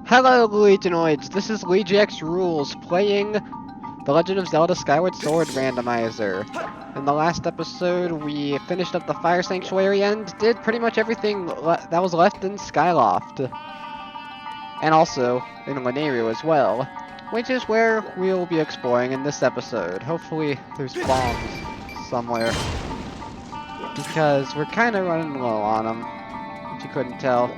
Hello, Luiginoids! This is LuigiXRules playing the Legend of Zelda Skyward Sword Randomizer. In the last episode, we finished up the Fire Sanctuary and did pretty much everything that was left in Skyloft. And also in Lanayru as well, which is where we'll be exploring in this episode. Hopefully there's bombs somewhere, because we're kind of running low on them, if you couldn't tell.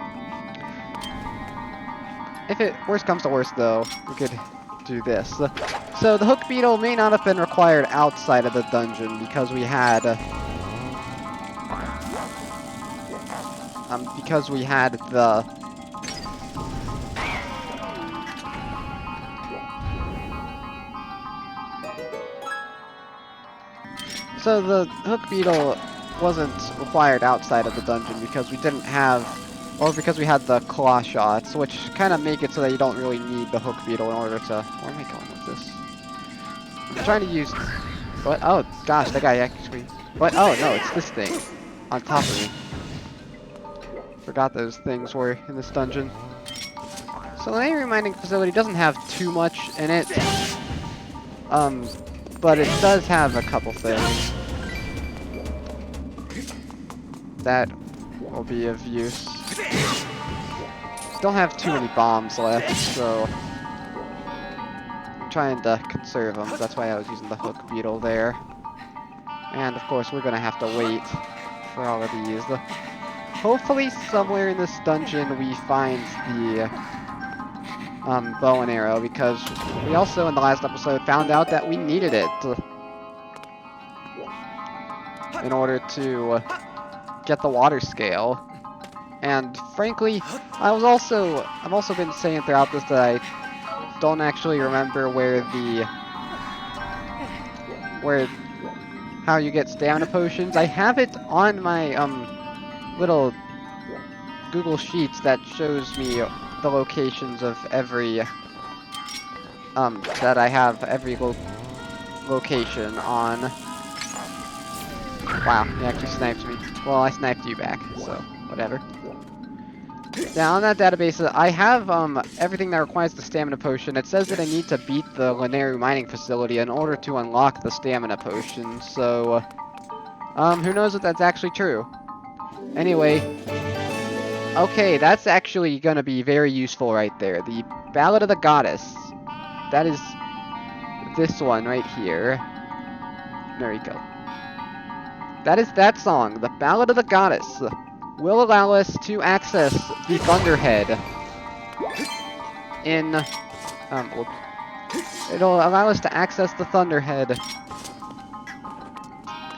If it worst comes to worst, though, we could do this. So the hook beetle may not have been required outside of the dungeon because we had the so the hook beetle wasn't required outside of the dungeon because we didn't have, or because we had the claw shots, which kind of make it so that you don't really need the hook beetle in order to... Where am I going with this? I'm trying to use... What? Oh, gosh, that guy actually... What? Oh, no, it's this thing on top of me. Forgot those things were in this dungeon. So the Lanayru Mining Facility doesn't have too much in it. But it does have a couple things that will be of use. Don't have too many bombs left, so I'm trying to conserve them. That's why I was using the hook beetle there. And of course, we're gonna have to wait for all of these. Hopefully, somewhere in this dungeon we find the bow and arrow, because we also in the last episode found out that we needed it in order to get the water scale. And frankly, I've also been saying throughout this that I don't actually remember how you get stamina potions. I have it on my little Google Sheets that shows me the locations of every that I have every location on. Wow, he actually sniped me. Well, I sniped you back, so whatever. Now, on that database, I have everything that requires the stamina potion. It says that I need to beat the Lanayru Mining Facility in order to unlock the stamina potion, so who knows if that's actually true. Anyway, okay, that's actually gonna be very useful right there. The Ballad of the Goddess. That is this one right here. There you go. That is that song, The Ballad of the Goddess, will allow us to access the Thunderhead in, it'll allow us to access the Thunderhead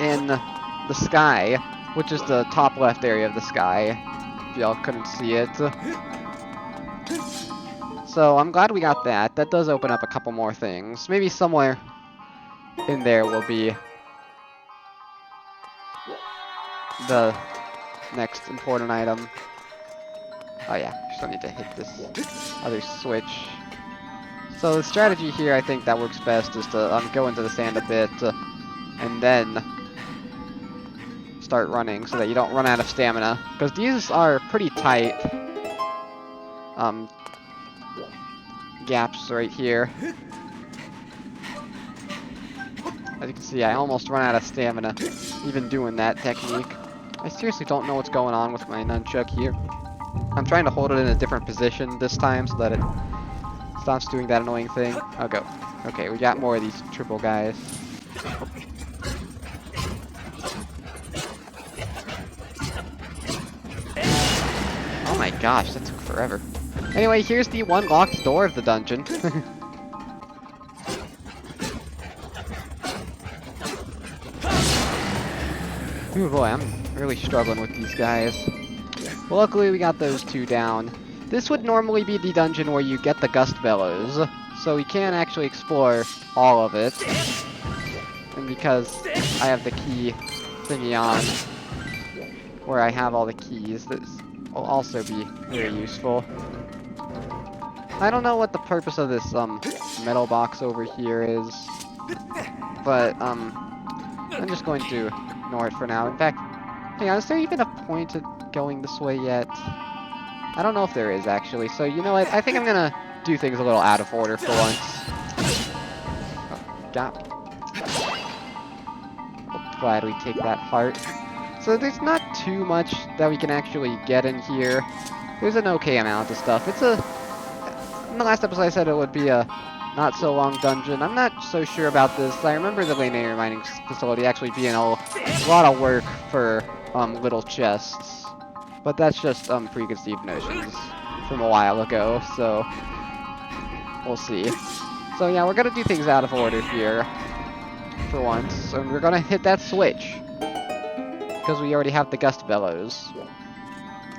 in the sky, which is the top left area of the sky, if y'all couldn't see it. So I'm glad we got that. That does open up a couple more things. Maybe somewhere in there will be the next important item. Oh yeah, still need to hit this other switch. So the strategy here, I think that works best, is to go into the sand a bit and then start running so that you don't run out of stamina, because these are pretty tight gaps right here. As you can see, I almost run out of stamina even doing that technique. I seriously don't know what's going on with my nunchuck here. I'm trying to hold it in a different position this time so that it stops doing that annoying thing. I'll go. Okay, we got more of these triple guys. Oh my gosh, that took forever. Anyway, here's the one locked door of the dungeon. Ooh boy, I'm really struggling with these guys. Well, luckily we got those two down. This would normally be the dungeon where you get the Gust Bellows, so we can't actually explore all of it. And because I have the key thingy on, where I have all the keys, this will also be very useful. I don't know what the purpose of this metal box over here is, but I'm just going to ignore it for now. In fact, hang on, is there even a point to going this way yet? I don't know if there is, actually. So, you know what? I think I'm gonna do things a little out of order for once. Oh, got me. I'll gladly take that heart. So there's not too much that we can actually get in here. There's an okay amount of stuff. It's a... In the last episode I said it would be a not so long dungeon. I'm not so sure about this. I remember the Lanayru Mining Facility actually being a lot of work for little chests. But that's just preconceived notions from a while ago, so we'll see. So yeah, we're gonna do things out of order here for once, and we're gonna hit that switch because we already have the gust bellows.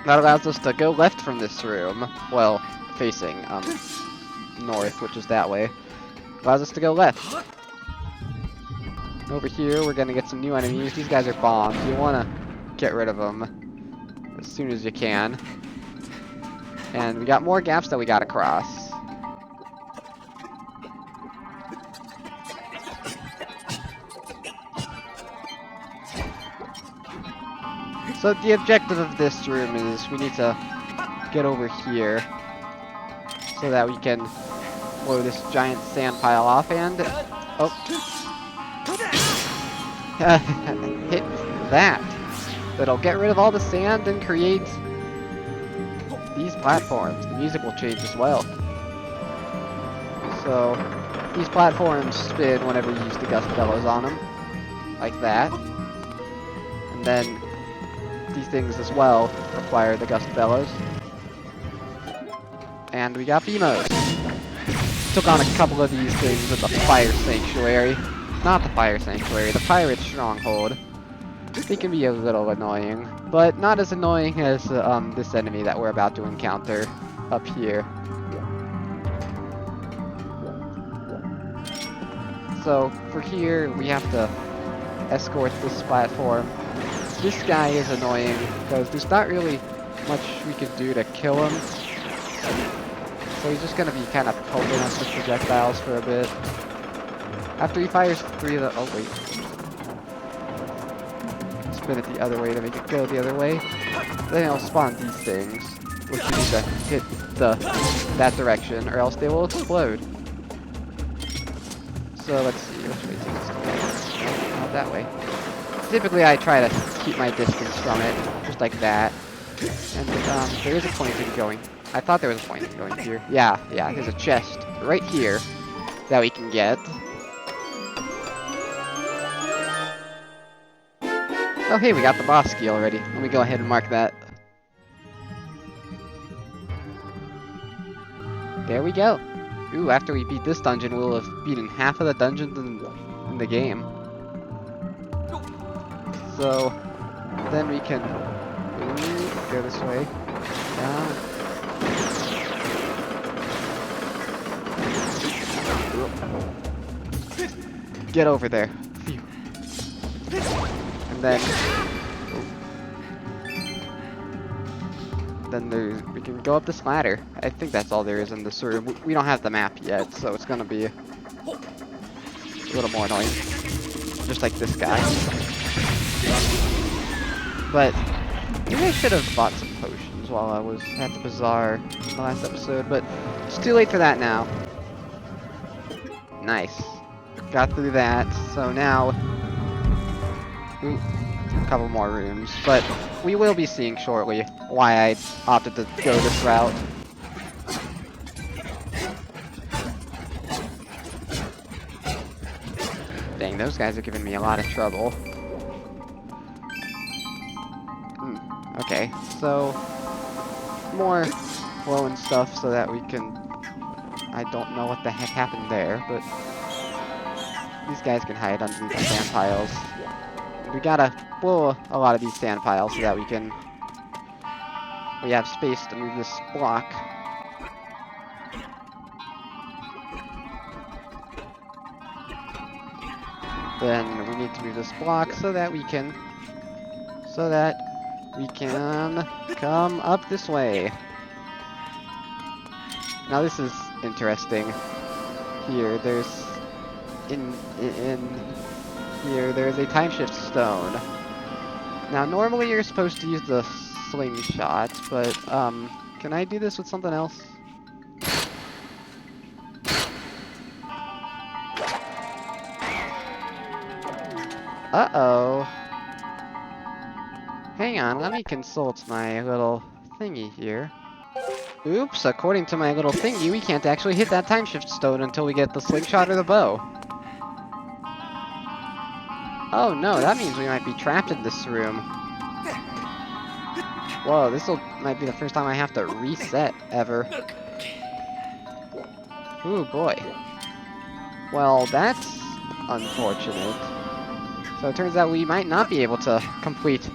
That allows us to go left from this room, well, facing north, which is that way. Allows us to go left. Over here, we're gonna get some new enemies. These guys are bombs. You wanna get rid of them as soon as you can. And we got more gaps that we gotta cross. So the objective of this room is we need to get over here so that we can blow this giant sand pile off and... Oh. Hit that. That'll get rid of all the sand and create these platforms. The music will change as well. So these platforms spin whenever you use the gust bellows on them. Like that. And then these things as well require the gust bellows. And we got Beamos. Took on a couple of these things at the Fire Sanctuary. Not the Fire Sanctuary, the Pirate Stronghold. They can be a little annoying, but not as annoying as this enemy that we're about to encounter up here. So, for here, we have to escort this platform. This guy is annoying, because there's not really much we can do to kill him. So he's just going to be kind of pelting us with projectiles for a bit. After he fires 3 of the... Oh, wait. Spin it the other way to make it go the other way. Then it'll spawn these things, which you need to hit that direction, or else they will explode. So let's see, which way takes us to go? Not that way. Typically I try to keep my distance from it, just like that. And there is a point in going. I thought there was a point in going here. Yeah, there's a chest right here that we can get. Oh hey, we got the boss key already. Let me go ahead and mark that. There we go. Ooh, after we beat this dungeon, we'll have beaten half of the dungeons in the game. So, then we can go this way. Down. Get over there. Phew. And then... we can go up this ladder. I think that's all there is in this room. We don't have the map yet, so it's gonna be a little more annoying. Just like this guy. But maybe I should have bought some potions while I was at the bazaar in the last episode, but it's too late for that now. Nice. Got through that, so now... Ooh, a couple more rooms, but we will be seeing shortly why I opted to go this route. Dang, those guys are giving me a lot of trouble. Okay, so more flowing stuff so that we can... I don't know what the heck happened there, but these guys can hide underneath the sand piles. We gotta blow a lot of these sand piles so that we can... We have space to move this block. Then we need to move this block so that we can... come up this way. Now this is interesting. Here, there's... In here, there's a time shift stone. Now, normally you're supposed to use the slingshot, but, Can I do this with something else? Uh-oh. Hang on, let me consult my little thingy here. Oops, according to my little thingy, we can't actually hit that time shift stone until we get the slingshot or the bow. Oh no, that means we might be trapped in this room. Whoa, might be the first time I have to reset ever. Ooh boy. Well, that's unfortunate. So it turns out we might not be able to complete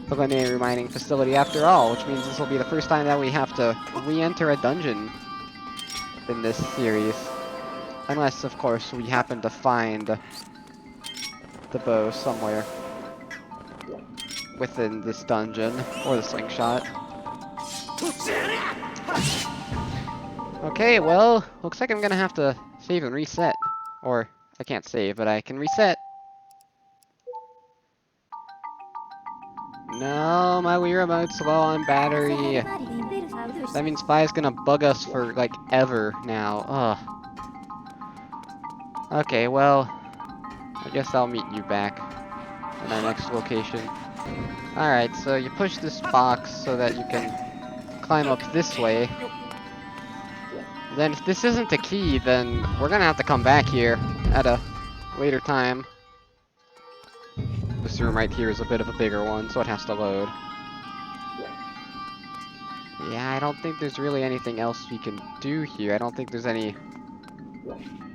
the Lanayru Mining Facility after all, which means this will be the first time that we have to re-enter a dungeon in this series. Unless, of course, we happen to find the bow somewhere within this dungeon, or the slingshot. Okay, well, looks like I'm gonna have to save and reset. Or, I can't save, but I can reset. No, my Wii Remote's low on battery. That means Spy's gonna bug us for, like, ever now. Ugh. Okay, well, I guess I'll meet you back in our next location. Alright, so you push this box so that you can climb up this way. Then if this isn't the key, then we're gonna have to come back here at a later time. This room right here is a bit of a bigger one, so it has to load. Yeah, I don't think there's really anything else we can do here. I don't think there's any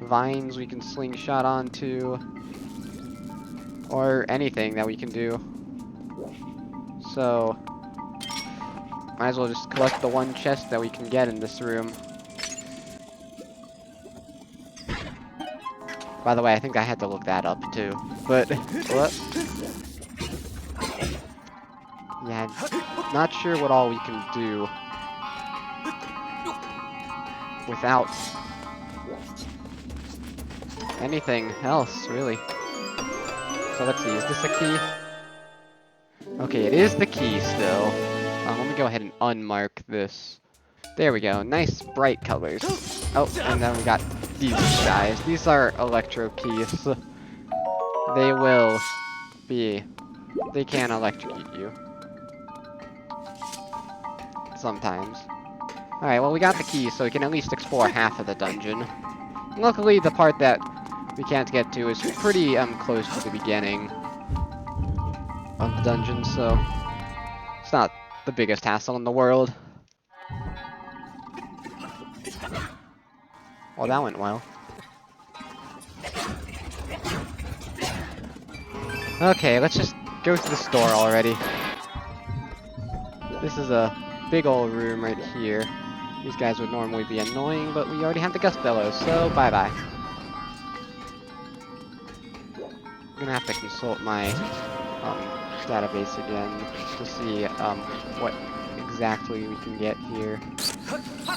vines we can slingshot onto, or anything that we can do. So, might as well just collect the one chest that we can get in this room. By the way, I think I had to look that up too. But, what? Yeah, not sure what all we can do without anything else, really. So let's see, is this a key? Okay, it is the key still. Let me go ahead and unmark this. There we go, nice bright colors. Oh, and then we got these guys. These are electro keys. They can electrocute you. Sometimes. Alright, well we got the key, so we can at least explore half of the dungeon. Luckily, the part that we can't get to is pretty close to the beginning of the dungeon, so it's not the biggest hassle in the world. Well, that went well. Okay, let's just go to the store already. This is a big old room right here. These guys would normally be annoying, but we already have the gust bellows, so bye-bye. I'm gonna have to consult my database again to see what exactly we can get here.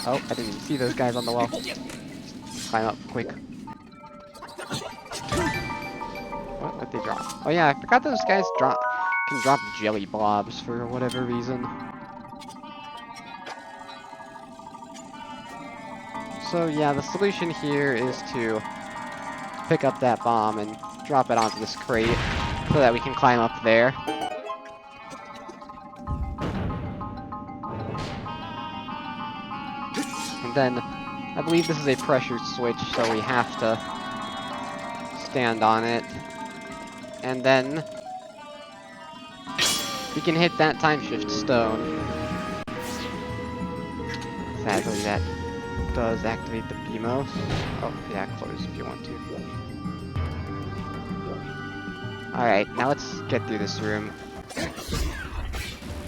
Oh, I didn't even see those guys on the wall. Climb up quick. What did they drop? Oh yeah, I forgot those guys can drop jelly blobs for whatever reason. So yeah, the solution here is to pick up that bomb and drop it onto this crate so that we can climb up there. And then, I believe this is a pressure switch, so we have to stand on it. And then, we can hit that time shift stone. Sadly, that does activate the BMOS. Oh, yeah, close if you want to. Alright, now let's get through this room.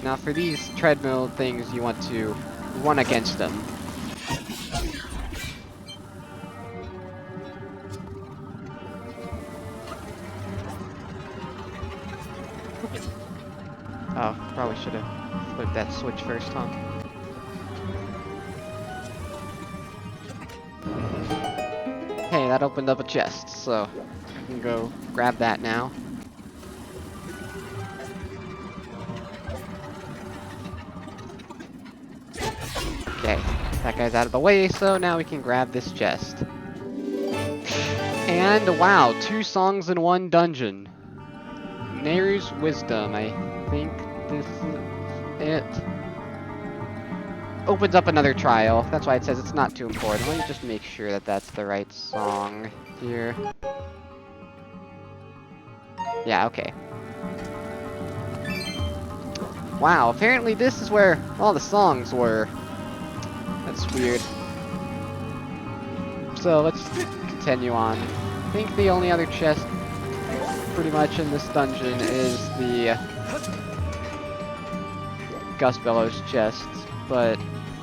Now for these treadmill things, you want to run against them. Oh, probably should have flipped that switch first, huh? Hey, that opened up a chest, so I can go grab that now. That guy's out of the way, so now we can grab this chest. And wow, 2 songs in 1 dungeon. Nayru's Wisdom, I think this is it. Opens up another trial. That's why it says it's not too important. Let me just make sure that that's the right song here. Yeah, okay. Wow, apparently this is where all the songs were. That's weird. So let's continue on. I think the only other chest pretty much in this dungeon is the Gust Bellows chest, but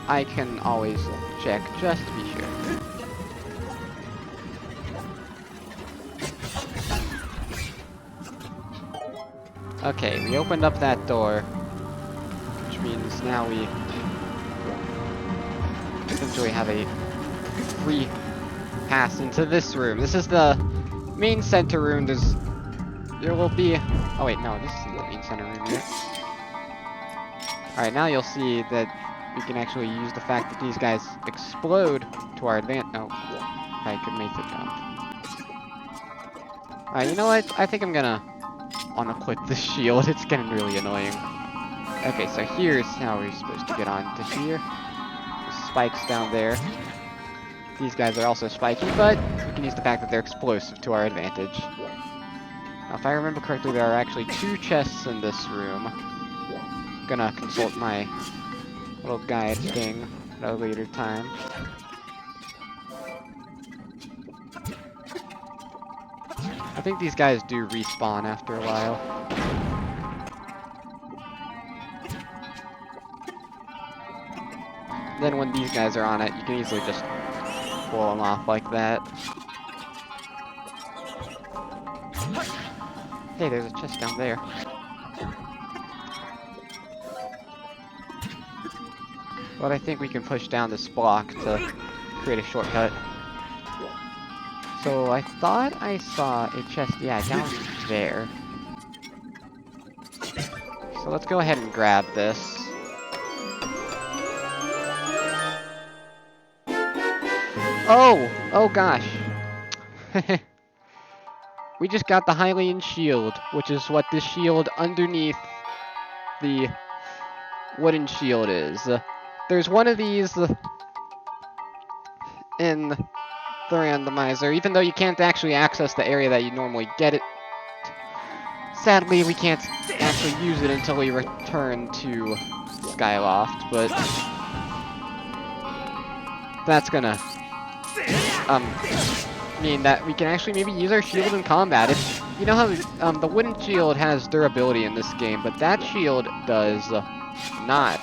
I can always check just to be sure. Okay, we opened up that door, which means now we essentially have a free pass into this room. This is the main center room. There will be... Oh wait, no, this isn't the main center room yet. Alright, now you'll see that we can actually use the fact that these guys explode to our advantage. Oh, I could make the jump. Alright, you know what? I think I'm gonna unequip the shield. It's getting really annoying. Okay, so here's how we're supposed to get on to here. The spikes down there. These guys are also spiky, but we can use the fact that they're explosive to our advantage. Now, if I remember correctly, there are actually 2 chests in this room. I'm gonna consult my little guide thing at a later time. I think these guys do respawn after a while. Then when these guys are on it, you can easily just pull them off like that. Hey, there's a chest down there. But I think we can push down this block to create a shortcut. So I thought I saw a chest, yeah, down there. So let's go ahead and grab this. Oh gosh. We just got the Hylian Shield, which is what this shield underneath the wooden shield is. There's one of these in the randomizer, even though you can't actually access the area that you normally get it. Sadly, we can't actually use it until we return to Skyloft, but that's gonna mean that we can actually maybe use our shield in combat. If you know how the wooden shield has durability in this game, but that shield does not.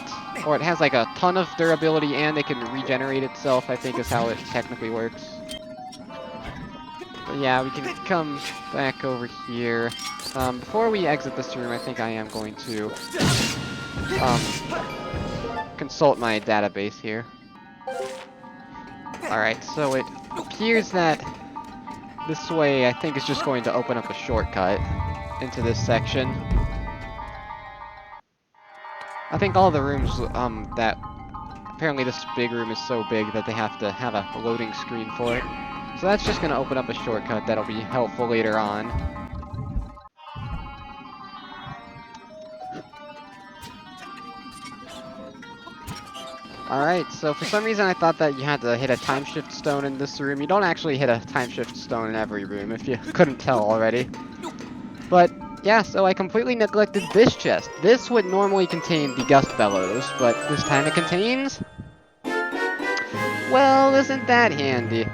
Or it has like a ton of durability and it can regenerate itself, I think is how it technically works. But yeah, we can come back over here. Before we exit this room, I think I am going to consult my database here. Alright, so it appears that this way, I think, is just going to open up a shortcut into this section. I think all the rooms, that... Apparently this big room is so big that they have to have a loading screen for it. So that's just going to open up a shortcut that'll be helpful later on. Alright, so for some reason I thought that you had to hit a time shift stone in this room. You don't actually hit a time shift stone in every room, if you couldn't tell already. But, yeah, so I completely neglected this chest. This would normally contain the Gust Bellows, but this time it contains... Well, isn't that handy?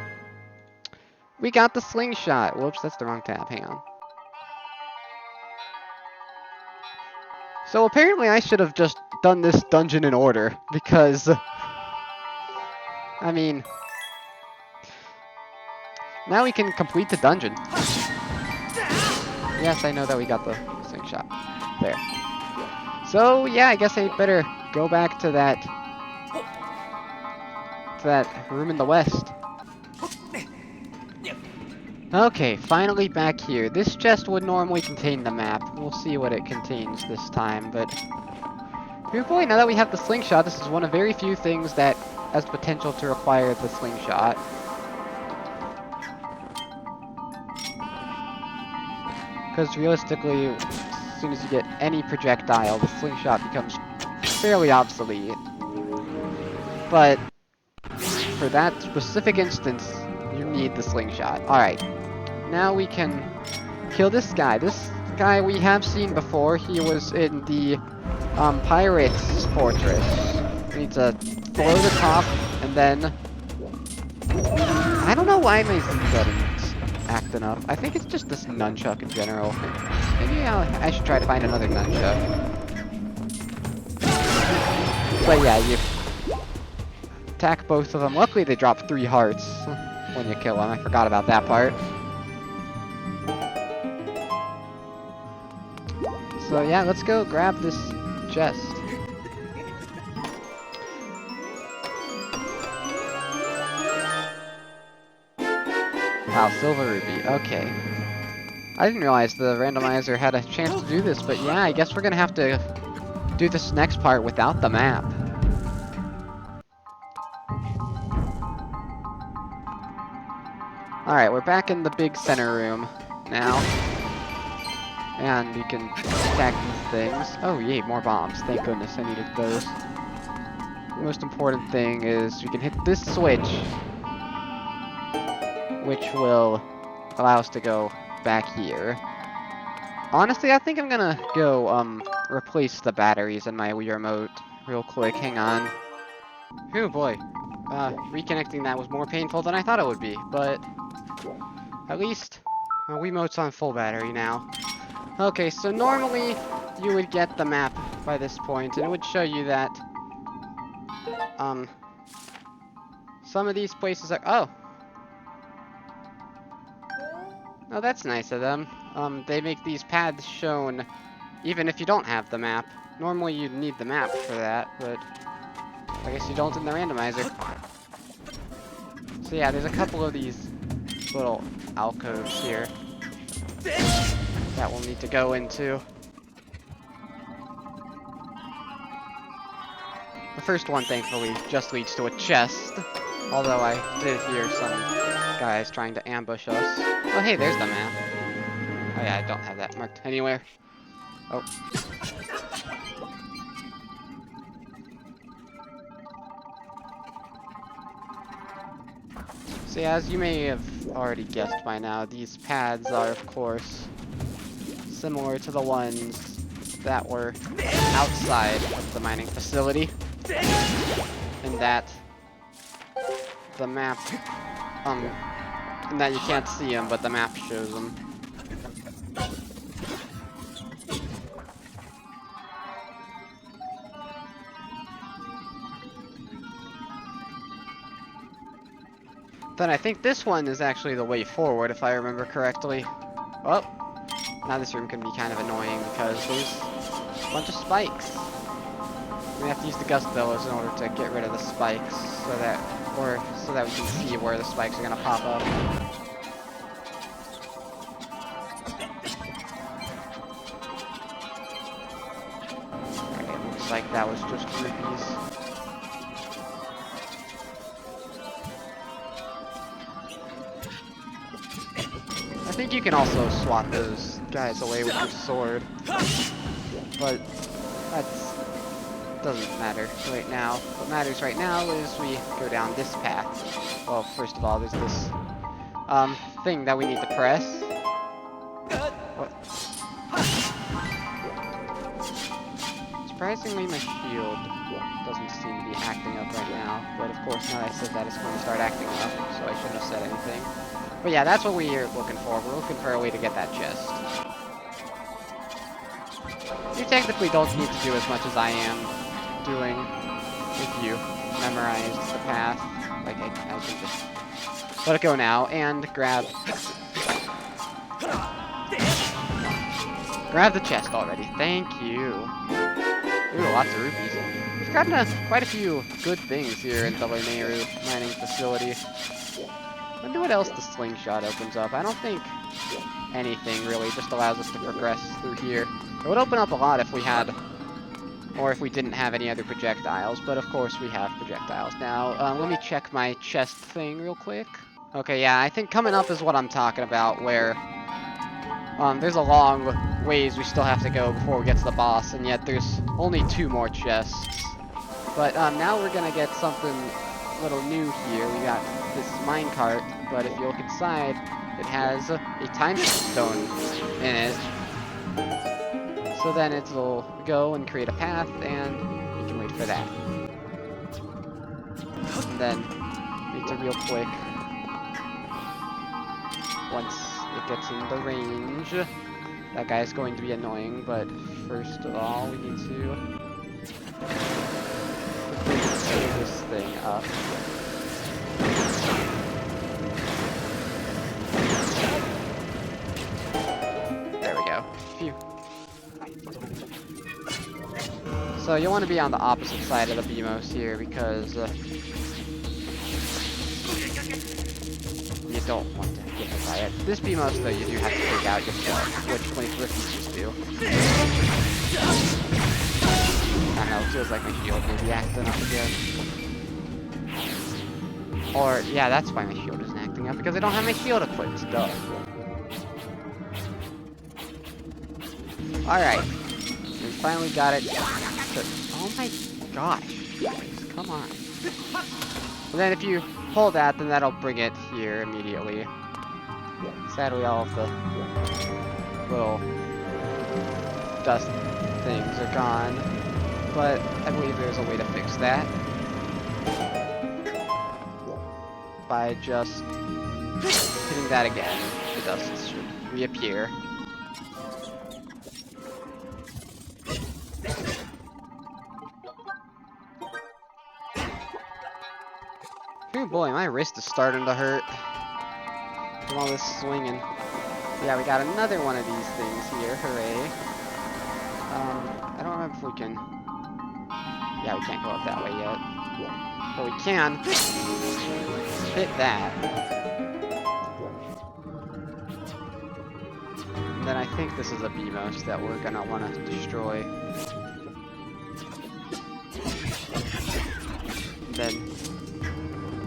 We got the slingshot. Whoops, that's the wrong tab. Hang on. So apparently I should have just done this dungeon in order, because... I mean... Now we can complete the dungeon. Yes, I know that we got the slingshot. There. So, yeah, I guess I better go back to that room in the west. Okay, finally back here. This chest would normally contain the map. We'll see what it contains this time, but... Truthfully, now that we have the slingshot, this is one of very few things that has potential to require the slingshot. Because realistically, as soon as you get any projectile, the slingshot becomes fairly obsolete. But for that specific instance, you need the slingshot. Alright, now we can kill this guy. This guy we have seen before. He was in the Pirates Fortress. We need to blow the top, and then... I don't know why my Z button's acting up. I think it's just this nunchuck in general. Maybe I should try to find another nunchuck. But yeah, you attack both of them. Luckily they drop 3 hearts when you kill them. I forgot about that part. So yeah, let's go grab this chest. Wow, silver ruby. Okay. I didn't realize the randomizer had a chance to do this, but yeah, I guess we're gonna have to do this next part without the map. Alright, we're back in the big center room now. And we can attack these things. Oh yay, more bombs. Thank goodness, I needed those. The most important thing is we can hit this switch, which will allow us to go back here. Honestly, I think I'm gonna go, replace the batteries in my Wii Remote real quick. Hang on. Oh boy. Reconnecting that was more painful than I thought it would be, but at least my Wiimote's on full battery now. Okay, so normally you would get the map by this point, and it would show you that, some of these places are... Oh! Oh, that's nice of them. They make these paths shown even if you don't have the map. Normally you'd need the map for that, but I guess you don't in the randomizer. So yeah, there's a couple of these little alcoves here that we'll need to go into. The first one, thankfully, just leads to a chest, although I did hear some guys trying to ambush us. Oh hey, there's the map. Oh yeah, I don't have that marked anywhere. Oh. So yeah, as you may have already guessed by now, these paths are, of course, similar to the ones that were outside of the mining facility. In that the map, in that you can't see them, but the map shows them. Then I think this one is actually the way forward, if I remember correctly. Well, now this room can be kind of annoying because there's a bunch of spikes. We have to use the gust bellows in order to get rid of the spikes, so that we can see where the spikes are gonna pop up. Okay, looks like that was just rupees. I think you can also swat those guys away with your sword, but that doesn't matter right now. What matters right now is we go down this path. Well, first of all, there's this thing that we need to press. What? Surprisingly, my shield doesn't seem to be acting up right now, but of course now that I said that, it's going to start acting up, so I shouldn't have said anything. But yeah, that's what we're looking for. We're looking for a way to get that chest. You technically don't need to do as much as I am doing if you memorized the path. Like, I can just let it go now and grab the chest already. Thank you. Ooh, lots of rupees. We've gotten quite a few good things here in the Lanayru Mining Facility. I wonder what else the slingshot opens up. I don't think anything really, just allows us to progress through here. It would open up a lot if we had Or if we didn't have any other projectiles, but of course we have projectiles. Now, let me check my chest thing real quick. Okay, yeah, I think coming up is what I'm talking about, where there's a long ways we still have to go before we get to the boss, and yet there's only 2 more chests. But now we're gonna get something a little new here. We got this minecart, but if you look inside, it has a time stone in it. So then it'll go and create a path, and we can wait for that. And then, need to real quick, once it gets in the range, that guy's going to be annoying, but first of all, we need to quickly this thing up. There we go. Phew. So you'll want to be on the opposite side of the BMOS here because you don't want to get hit by it. This BMOS though you do have to take out yourself, which Link refuses to. I don't know, it feels like my shield may be acting up again. Or, yeah, that's why my shield isn't acting up, because I don't have my shield equipped, duh. Alright. We finally got it. Oh my gosh. Guys, come on. And then if you pull that, then that'll bring it here immediately. Sadly, all of the little dust things are gone. But I believe there's a way to fix that. By just hitting that again, the dust should reappear. Oh boy, my wrist is starting to hurt from all this swinging. Yeah, we got another one of these things here, hooray. I don't remember if we can... Yeah, we can't go up that way yet. But we can hit that. And then I think this is a BMOS that we're gonna want to destroy. And then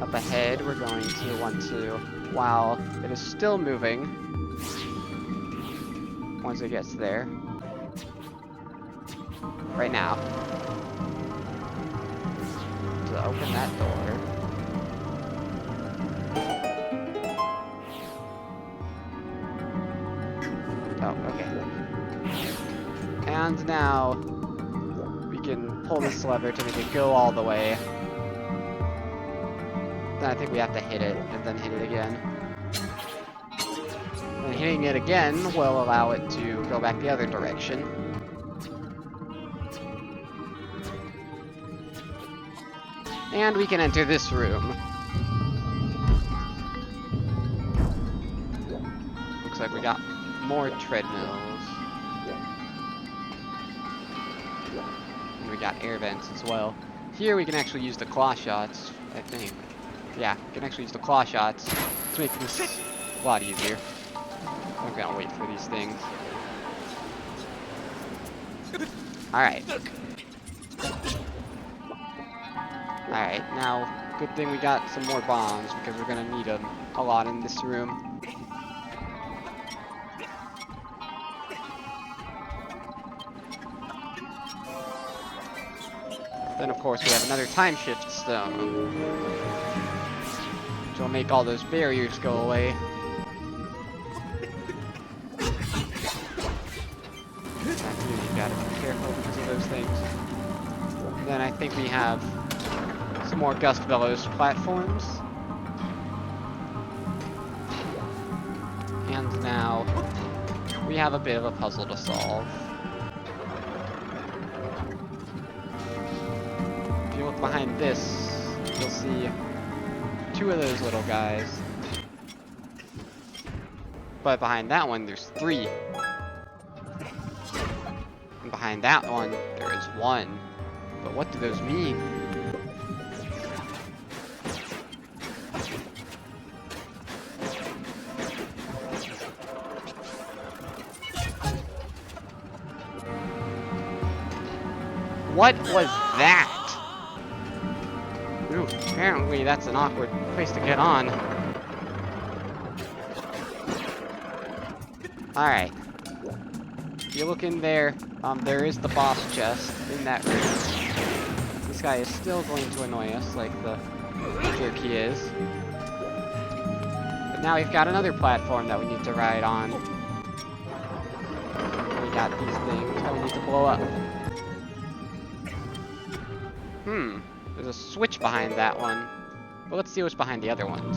up ahead, we're going to want to, while it is still moving, once it gets there, right now, to open that door. Oh, okay. And now, we can pull this lever to make it go all the way. Then I think we have to hit it, and then hit it again. And hitting it again will allow it to go back the other direction. And we can enter this room. Looks like we got more treadmills. And we got air vents as well. Here we can actually use the claw shots, I think. Yeah, we can actually use the claw shots to make this a lot easier. I'm gonna wait for these things. Alright. Alright, now, good thing we got some more bombs, because we're gonna need them a lot in this room. Then, of course, we have another time shift stone, which will make all those barriers go away. You gotta be careful because of those things. And then I think we have some more Gust Bellows platforms. And now we have a bit of a puzzle to solve. If you look behind this, you'll see 2 of those little guys. But behind that one, there's 3. And behind that one, there is 1. But what do those mean? What was that? Ooh, apparently that's an awkward place to get on. Alright. If you look in there, there is the boss chest in that room. This guy is still going to annoy us like the jerk he is. But now we've got another platform that we need to ride on. We got these things that we need to blow up. There's a switch behind that one. But let's see what's behind the other ones.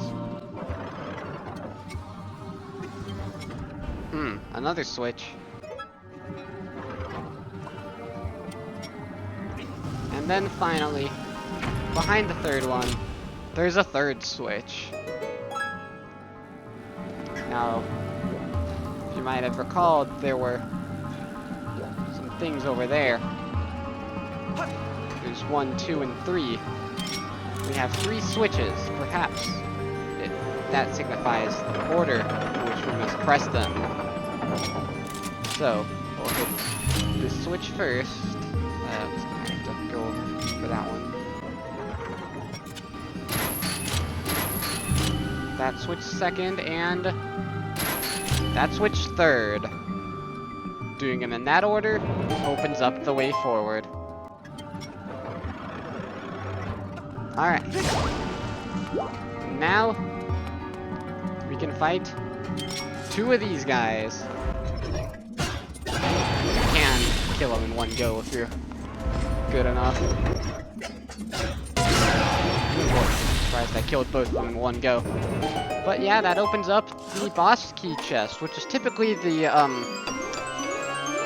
Another switch. And then finally, behind the third one, there's a third switch. Now, if you might have recalled, there were some things over there. There's 1, 2, and 3. We have 3 switches. Perhaps that signifies the order in which we must press them. So, we'll hit this switch first. I'm just gonna have to go over for that one. That switch second, and that switch third. Doing them in that order opens up the way forward. Alright. Now, we can fight 2 of these guys. You can kill them in one go if you're good enough. Surprised I killed both of them in one go. But yeah, that opens up the boss key chest, which is typically the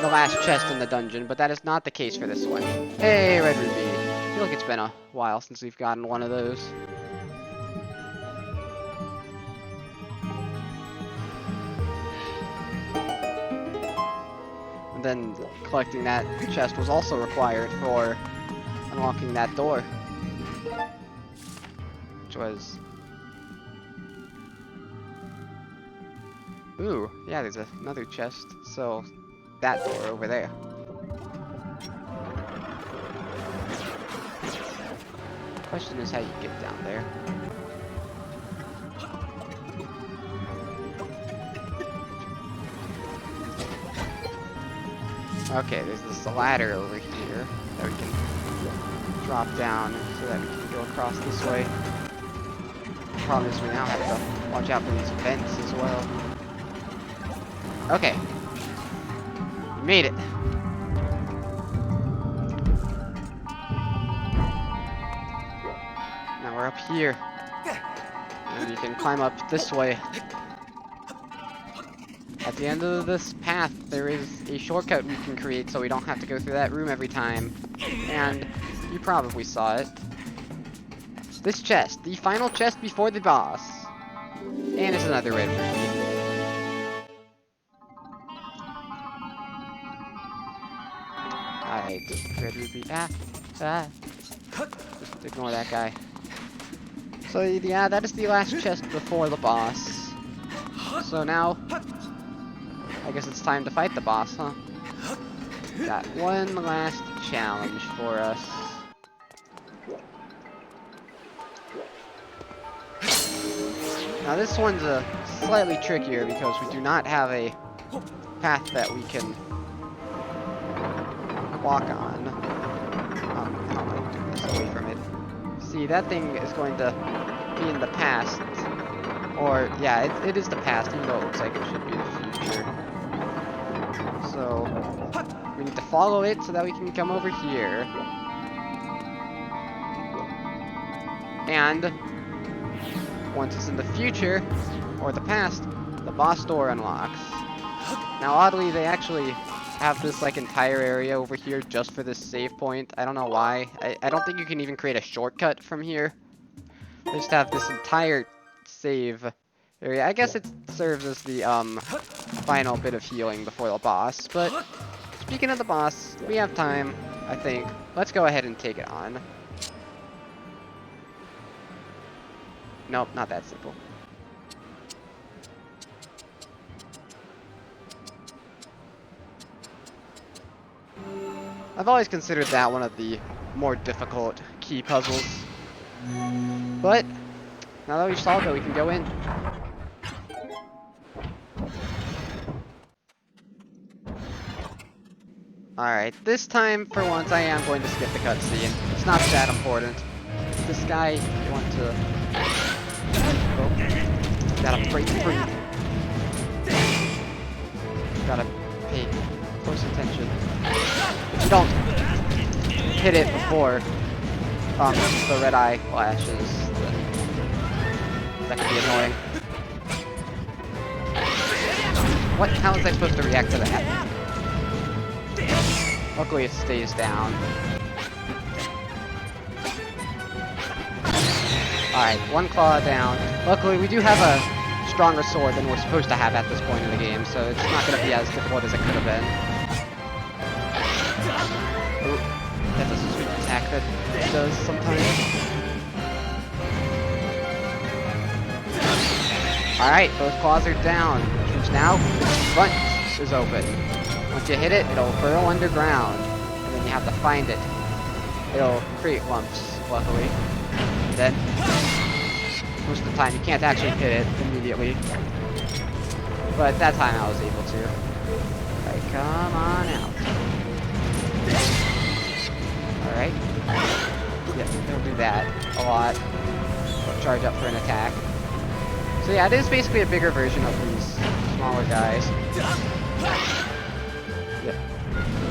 last chest in the dungeon, but that is not the case for this one. Hey, Red Ruby. I feel like it's been a while since we've gotten one of those. And then collecting that chest was also required for unlocking that door. Which was... Ooh, yeah, there's another chest. So, that door over there. Question is how you get down there. Okay, there's this ladder over here that we can drop down so that we can go across this way. The problem is we now have to watch out for these vents as well. Okay. We made it. We're up here, and you can climb up this way. At the end of this path, there is a shortcut we can create so we don't have to go through that room every time. And you probably saw it. This chest, the final chest before the boss. And it's another red ruby. Alright, red ruby. Just ignore that guy. So yeah, that is the last chest before the boss. So now, I guess it's time to fight the boss, huh? Got one last challenge for us. Now this one's slightly trickier because we do not have a path that we can walk on. I don't know, do this away from it. See, that thing is going to be in the past. Or, yeah, it is the past, even though it looks like it should be the future. So, we need to follow it so that we can come over here. And, once it's in the future, or the past, the boss door unlocks. Now, oddly, they actually have this, like, entire area over here just for this save point. I don't know why. I don't think you can even create a shortcut from here. They just have this entire save area. I guess it serves as the final bit of healing before the boss. But speaking of the boss, we have time, I think. Let's go ahead and take it on. Nope, not that simple. I've always considered that one of the more difficult key puzzles. But now that we've solved it, we can go in. Alright, this time, for once, I am going to skip the cutscene. It's not that important. This guy, you want to... Oh, gotta break free. Gotta pay close attention. If you don't hit it before the red eye flashes, then that could be annoying. What? How is I supposed to react to that? Luckily it stays down. Alright, one claw down. Luckily we do have a stronger sword than we're supposed to have at this point in the game, so it's not going to be as difficult as it could have been. Ooh, that does a sweet attack that it does sometimes. Alright, both claws are down, which now its front is open. Once you hit it, it'll burrow underground, and then you have to find it. It'll create lumps, luckily. And then, most of the time, you can't actually hit it immediately. But that time I was able to. Alright, come on out. Alright. Yeah, it'll do that a lot. It'll charge up for an attack. So yeah, it is basically a bigger version of these smaller guys. Yeah,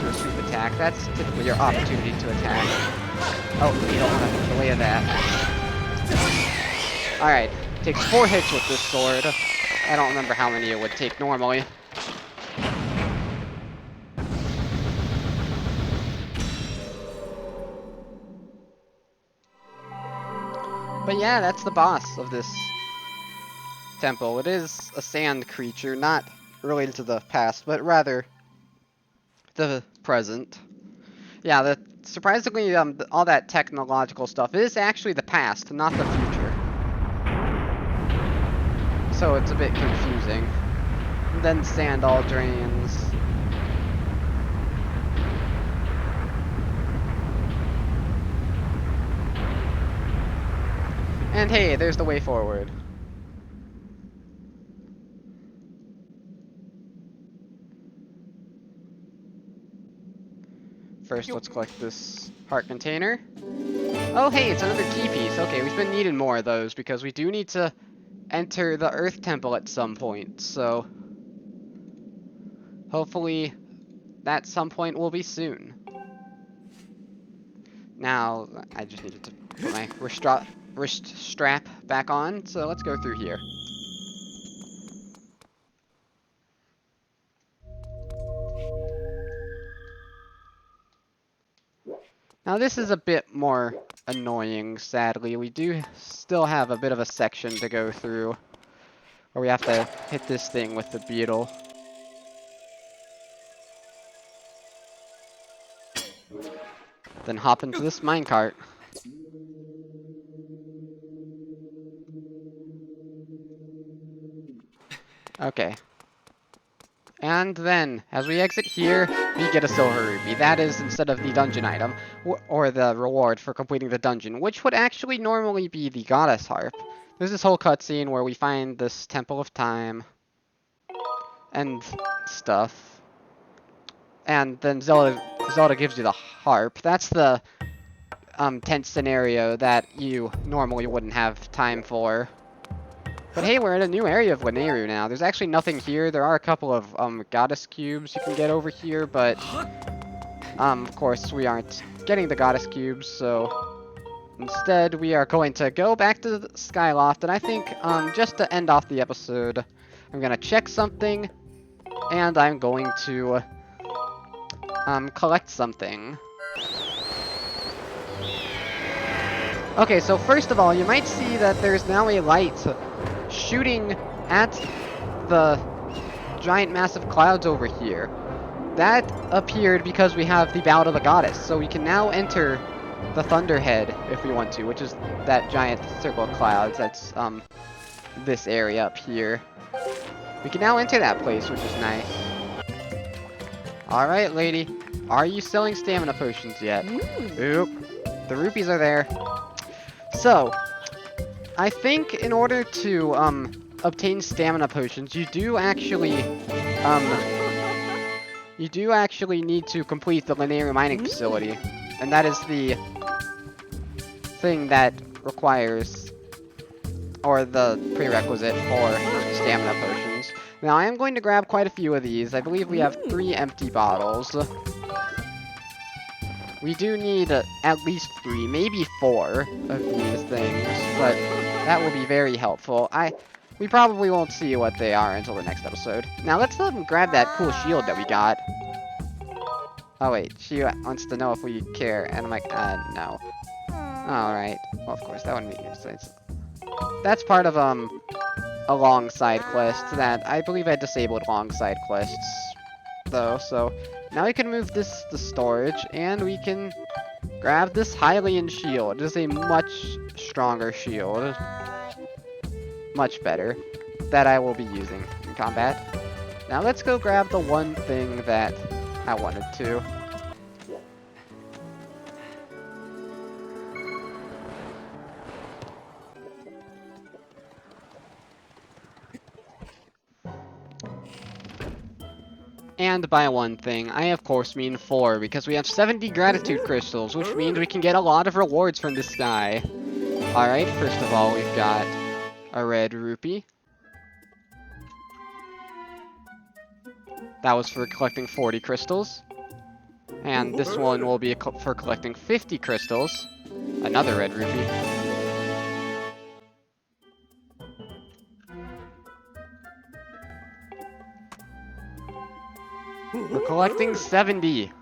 do a sweep attack. That's typically your opportunity to attack. Oh, you don't want to get in the way of that. Alright, takes 4 hits with this sword. I don't remember how many it would take normally. But yeah, that's the boss of this temple. It is a sand creature, not related to the past, but rather the present. Yeah, surprisingly, all that technological stuff is actually the past, not the future. So it's a bit confusing. And then sand all drains. And hey, there's the way forward. First, let's collect this heart container. Oh, hey, it's another key piece. Okay, we've been needing more of those because we do need to enter the Earth Temple at some point. So, hopefully, that some point will be soon. Now, I just needed to put my wrist strap back on. So let's go through here. Now this is a bit more annoying, sadly. We do still have a bit of a section to go through where we have to hit this thing with the beetle. Then hop into this minecart. Okay. And then, as we exit here, we get a silver ruby. That is instead of the dungeon item, or the reward for completing the dungeon, which would actually normally be the goddess harp. There's this whole cutscene where we find this temple of time, and stuff. And then Zelda gives you the harp. That's the tense scenario that you normally wouldn't have time for. But hey, we're in a new area of Lanayru now. There's actually nothing here. There are a couple of goddess cubes you can get over here, but of course we aren't getting the goddess cubes, so instead we are going to go back to the Skyloft, and I think just to end off the episode, I'm gonna check something, and I'm going to collect something. Okay, so first of all, you might see that there's now a light shooting at the giant massive clouds over here. That appeared because we have the Ballad of the Goddess, so we can now enter the Thunderhead if we want to, which is that giant circle of clouds that's this area up here. We can now enter that place, which is nice. Alright, lady. Are you selling stamina potions yet? Oop. The rupees are there. So, I think in order to obtain stamina potions, you do actually need to complete the Lanayru Mining Facility, and that is the thing that requires, or the prerequisite for stamina potions. Now, I am going to grab quite a few of these. I believe we have 3 empty bottles. We do need at least 3, maybe 4 of these things, but that will be very helpful. We probably won't see what they are until the next episode. Now, let's grab that cool shield that we got. Oh wait, she wants to know if we care, and I'm like, no. Alright. Well, of course, that wouldn't make any sense. That's part of, a long side quest that I believe I disabled long side quests, though, so now we can move this to storage, and we can grab this Hylian Shield. It is a much stronger shield. Much better. That I will be using in combat. Now let's go grab the one thing that I wanted to. And by one thing, I of course mean 4, because we have 70 gratitude crystals, which means we can get a lot of rewards from this guy. Alright, first of all, we've got a red rupee. That was for collecting 40 crystals. And this one will be for collecting 50 crystals. Another red rupee. We're collecting 70.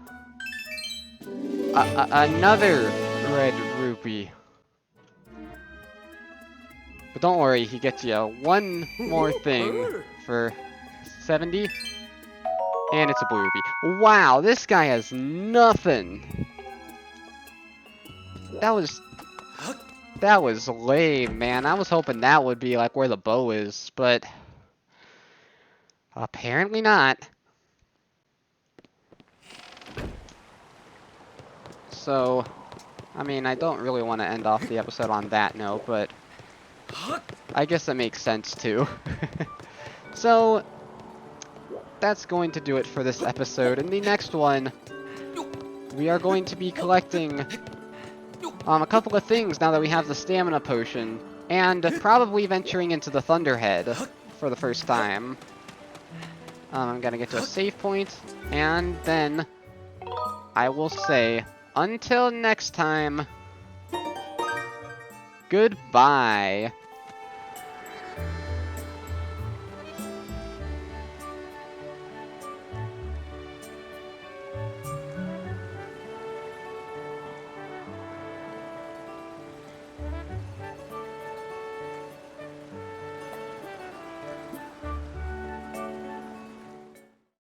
Another red rupee. But don't worry, he gets you one more thing for 70. And it's a blue rupee. Wow, this guy has nothing. That was lame, man. I was hoping that would be like where the bow is, but apparently not. So, I mean, I don't really want to end off the episode on that note, but I guess that makes sense too. So, that's going to do it for this episode. In the next one, we are going to be collecting a couple of things now that we have the stamina potion, and probably venturing into the Thunderhead for the first time. I'm gonna get to a save point, and then I will say, until next time, goodbye.